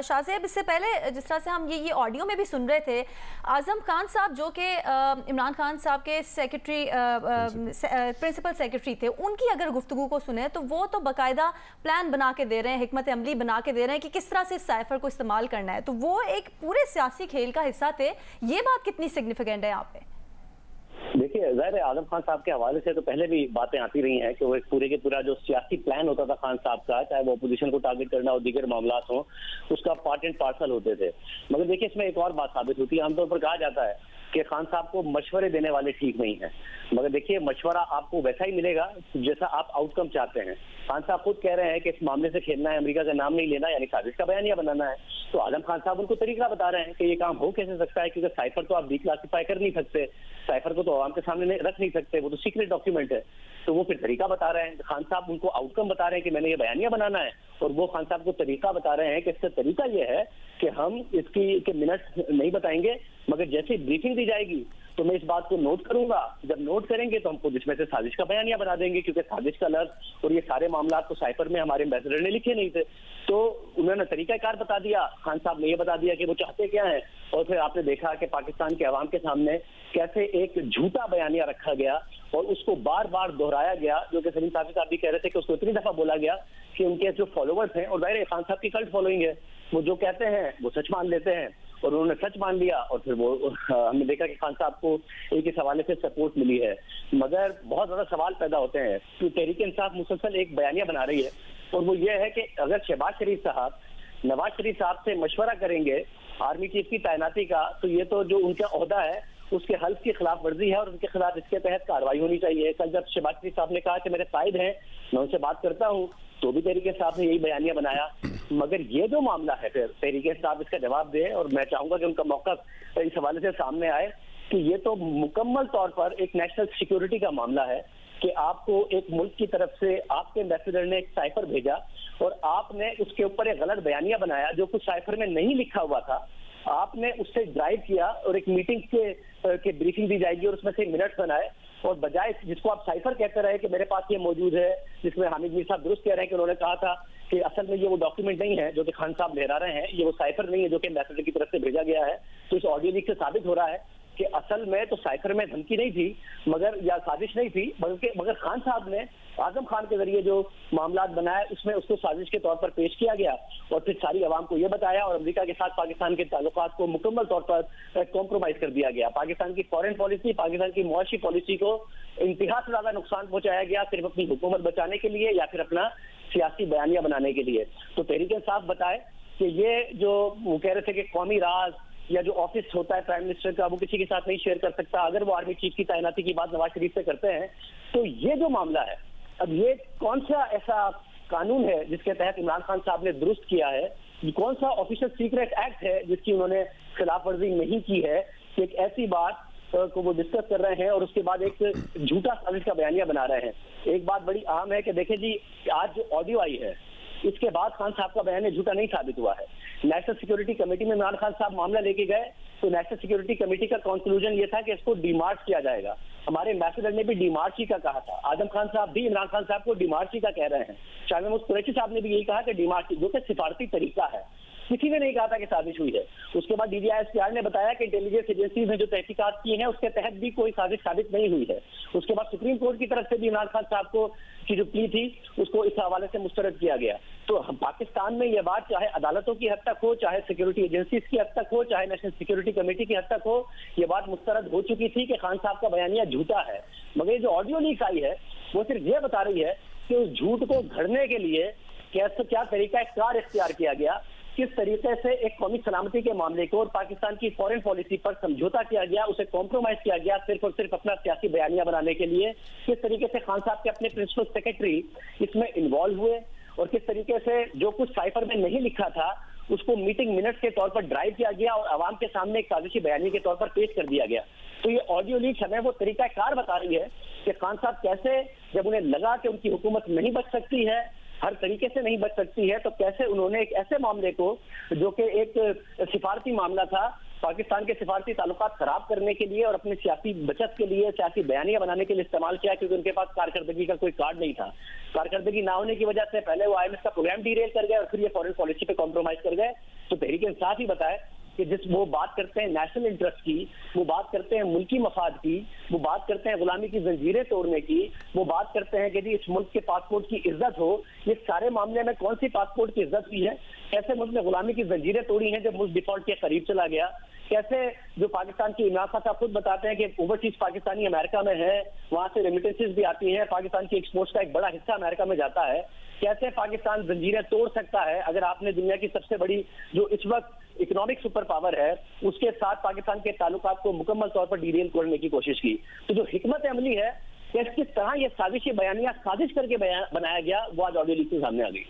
शाहज़ेब, इससे पहले जिस तरह से हम ये ऑडियो में भी सुन रहे थे, आज़म खान साहब जो कि इमरान खान साहब के सेक्रेटरी प्रिंसिपल सेक्रेटरी थे, उनकी अगर गुफ्तगू को सुने तो वो तो बाकायदा प्लान बना के दे रहे हैं, हिकमत अमली बना के दे रहे हैं कि किस तरह से इस साइफर को इस्तेमाल करना है। तो वो एक पूरे सियासी खेल का हिस्सा थे। ये बात कितनी सिग्निफिकेंट है यहाँ पे? देखिए, ज़ाहिर है आजम खान साहब के हवाले से तो पहले भी बातें आती रही हैं कि वो एक पूरे के पूरा जो सियासी प्लान होता था खान साहब का, चाहे वो अपोजिशन को टारगेट करना और दीगर मामला हों, उसका पार्ट एंड पार्सल होते थे। मगर देखिए, इसमें एक और बात साबित होती है। आमतौर पर कहा जाता है कि खान साहब को मशवरे देने वाले ठीक नहीं है, मगर देखिए मशवरा आपको वैसा ही मिलेगा जैसा आप आउटकम चाहते हैं। खान साहब खुद कह रहे हैं कि इस मामले से खेलना है, अमेरिका का नाम नहीं लेना, यानी साजिश का बयानिया बनाना है। तो आजम खान साहब उनको तरीका बता रहे हैं कि ये काम हो कैसे सकता है, क्योंकि साइफर तो आप डिक्लासिफाई कर नहीं सकते, साइफर को तो आवाम के सामने रख नहीं सकते, वो तो सीक्रेट डॉक्यूमेंट है। तो वो फिर तरीका बता रहे हैं। खान साहब उनको आउटकम बता रहे हैं कि मैंने ये बयानिया बनाना है, और वो खान साहब को तरीका बता रहे हैं कि इसका तरीका ये है कि हम इसकी के मिनट नहीं बताएंगे, मगर जैसे ब्रीफिंग दी जाएगी तो मैं इस बात को नोट करूंगा। जब नोट करेंगे तो हमको जिसमें से साजिश का बयानिया बना देंगे, क्योंकि साजिश का लफ्ज और ये सारे मामला तो साइफर में हमारे एम्बेसडर ने लिखे नहीं थे। तो उन्होंने तरीकाकार बता दिया, खान साहब ने ये बता दिया कि वो चाहते क्या है। और फिर आपने देखा कि पाकिस्तान के अवाम के सामने कैसे एक झूठा बयानिया रखा गया और उसको बार बार दोहराया गया, जो कि सलीम साफी साहब भी कह रहे थे कि उसको इतनी दफा बोला गया कि उनके जो फॉलोवर्स हैं, और जाहिर है खान साहब की कल्ट फॉलोइंग है, वो जो कहते हैं वो सच मान लेते हैं, और उन्होंने सच मान लिया। और फिर वो हमने देखा कि खान साहब को एक इस हवाले से सपोर्ट मिली है। मगर बहुत ज्यादा सवाल पैदा होते हैं कि तहरीक इंसाफ मुसलसल एक बयानिया बना रही है, और वो ये है कि अगर शहबाज शरीफ साहब नवाज शरीफ साहब से मशवरा करेंगे आर्मी चीफ की तैनाती का, तो ये तो जो उनका ओहदा है उसके हल्फ की खिलाफ वर्जी है और उनके खिलाफ इसके तहत कार्रवाई होनी चाहिए। कल जब शहबाज शरीफ साहब ने कहा कि मेरे कायद हैं, मैं उनसे बात करता हूँ, तो भी तहरीक इंसाफ ने यही बयानिया बनाया। मगर ये जो मामला है, फिर तहरीक इंसाफ इसका जवाब दे, और मैं चाहूंगा कि उनका मौक़िफ़ इस हवाले से सामने आए कि ये तो मुकम्मल तौर पर एक नेशनल सिक्योरिटी का मामला है कि आपको एक मुल्क की तरफ से आपके एम्बेसडर ने एक साइफर भेजा और आपने उसके ऊपर एक गलत बयानिया बनाया जो कुछ साइफर में नहीं लिखा हुआ था। आपने उससे ड्राइव किया और एक मीटिंग के ब्रीफिंग दी जाएगी और उसमें से मिनट्स बनाए, और बजाय जिसको आप साइफर कहते रहे कि मेरे पास ये मौजूद है, जिसमें हामिद मीर साहब दुरुस्त कह रहे हैं कि उन्होंने कहा था कि असल में ये वो डॉक्यूमेंट नहीं है जो कि खान साहब लहरा रहे हैं, ये वो साइफर नहीं है जो कि एम्बेसडर की तरफ से भेजा गया है। तो इस ऑडियो लीक से साबित हो रहा है कि असल में तो साइफर में धमकी नहीं थी, मगर या साजिश नहीं थी, मगर खान साहब ने आजम खान के जरिए जो मामला बनाया उसमें उसको साजिश के तौर पर पेश किया गया, और फिर सारी आवाम को यह बताया, और अमेरिका के साथ पाकिस्तान के ताल्लुकात को मुकम्मल तौर पर कॉम्प्रोमाइज कर दिया गया। पाकिस्तान की फॉरेन पॉलिसी, पाकिस्तान की मुआशी पॉलिसी को इंतहा से ज्यादा नुकसान पहुंचाया गया, सिर्फ अपनी हुकूमत बचाने के लिए या फिर अपना सियासी बयानिया बनाने के लिए। तो तहरीक इंसाफ बताए कि ये जो वो कह रहे थे कि कौमी राज या जो ऑफिस होता है प्राइम मिनिस्टर का, वो किसी के साथ नहीं शेयर कर सकता, अगर वो आर्मी चीफ की तैनाती की बात नवाज शरीफ से करते हैं, तो ये जो मामला है, अब ये कौन सा ऐसा कानून है जिसके तहत इमरान खान साहब ने दुरुस्त किया है, कौन सा ऑफिशियल सीक्रेट एक्ट है जिसकी उन्होंने खिलाफ वर्जी नहीं की है कि एक ऐसी बात को वो डिस्कस कर रहे हैं और उसके बाद एक झूठा साजिश का बयानिया बना रहे हैं। एक बात बड़ी अहम है कि देखें जी, आज जो ऑडियो आई है इसके बाद खान साहब का बयान झूठा नहीं साबित हुआ है। नेशनल सिक्योरिटी कमेटी में इमरान खान साहब मामला लेके गए तो नेशनल सिक्योरिटी कमेटी का कंक्लूजन ये था कि इसको डिमार्च किया जाएगा। हमारे एम्बेसडर ने भी डिमार्ची का कहा था, आजम खान साहब भी इमरान खान साहब को डिमार्ची का कह रहे हैं, शाह महमूद कुरैशी साहब ने भी यही कहा कि डिमार्ची, जो कि सिफारती तरीका है, किसी ने नहीं कहा था कि साजिश हुई है। उसके बाद DGISPR ने बताया कि इंटेलिजेंस एजेंसीज ने जो तहकीकात की हैं उसके तहत भी कोई साजिश साबित नहीं हुई है। उसके बाद सुप्रीम कोर्ट की तरफ से भी इमरान खान साहब को की जो प्ली थी उसको इस हवाले से मुस्तरद किया गया। तो पाकिस्तान में यह बात चाहे अदालतों की हद तक हो, चाहे सिक्योरिटी एजेंसीज की हद तक हो, चाहे नेशनल सिक्योरिटी कमेटी की हद तक हो, यह बात मुस्तरद हो चुकी थी कि खान साहब का बयानिया झूठा है। मगर जो ऑडियो लीक आई है वो सिर्फ ये बता रही है कि उस झूठ को घड़ने के लिए क्या तरीका कार इख्तियार किया गया, किस तरीके से एक कौमी सलामती के मामले को और पाकिस्तान की फॉरेन पॉलिसी पर समझौता किया गया, उसे कॉम्प्रोमाइज किया गया सिर्फ और सिर्फ अपना सियासी बयानिया बनाने के लिए। किस तरीके से खान साहब के अपने प्रिंसिपल सेक्रेटरी इसमें इन्वॉल्व हुए, और किस तरीके से जो कुछ साइफर में नहीं लिखा था उसको मीटिंग मिनट्स के तौर पर ड्राइव किया गया और आवाम के सामने एक साजिशी बयानी के तौर पर पेश कर दिया गया। तो ये ऑडियो लीक हमें वो तरीका कार बता रही है कि खान साहब कैसे, जब उन्हें लगा कि उनकी हुकूमत नहीं बच सकती है, हर तरीके से नहीं बच सकती है, तो कैसे उन्होंने एक ऐसे मामले को जो कि एक सिफारती मामला था पाकिस्तान के सिफारती ताल्लुकात खराब करने के लिए और अपनी सियासी बचत के लिए, सियासी बयानियां बनाने के लिए इस्तेमाल किया, क्योंकि उनके पास कारकर्दगी का कोई कार्ड नहीं था। कारकर्दगी ना होने की वजह से पहले वो IMF का प्रोग्राम डीरेल कर गए और फिर ये फॉरेन पॉलिसी पे कॉम्प्रोमाइज कर गए। तो तहरीक इंसाफ ही बताए कि जिस वो बात करते हैं नेशनल इंटरेस्ट की, वो बात करते हैं मुल्की मफाद की, वो बात करते हैं गुलामी की जंजीरें तोड़ने की, वो बात करते हैं कि जी इस मुल्क के पासपोर्ट की इज्जत हो। ये सारे मामले में कौन सी पासपोर्ट की इज्जत हुई है? कैसे मुल्क ने गुलामी की जंजीरें तोड़ी हैं जब मुल्क डिफॉल्ट के करीब चला गया? कैसे जो पाकिस्तान की इमरान खान साहब खुद बताते हैं कि ओवरसीज पाकिस्तानी अमेरिका में है, वहां से रेमिटेंसेस भी आती हैं, पाकिस्तान की एक्सपोर्ट्स का एक बड़ा हिस्सा अमेरिका में जाता है। कैसे पाकिस्तान जंजीरें तोड़ सकता है अगर आपने दुनिया की सबसे बड़ी जो इस वक्त इकोनॉमिक सुपर पावर है उसके साथ पाकिस्तान के ताल्लुकात को मुकम्मल तौर पर डीरेल करने की कोशिश की? तो जो हिकमत अमली है किस तरह ये साजिश बयानिया साजिश करके बनाया गया, वो आज ऑडियो लीक से सामने आ गई।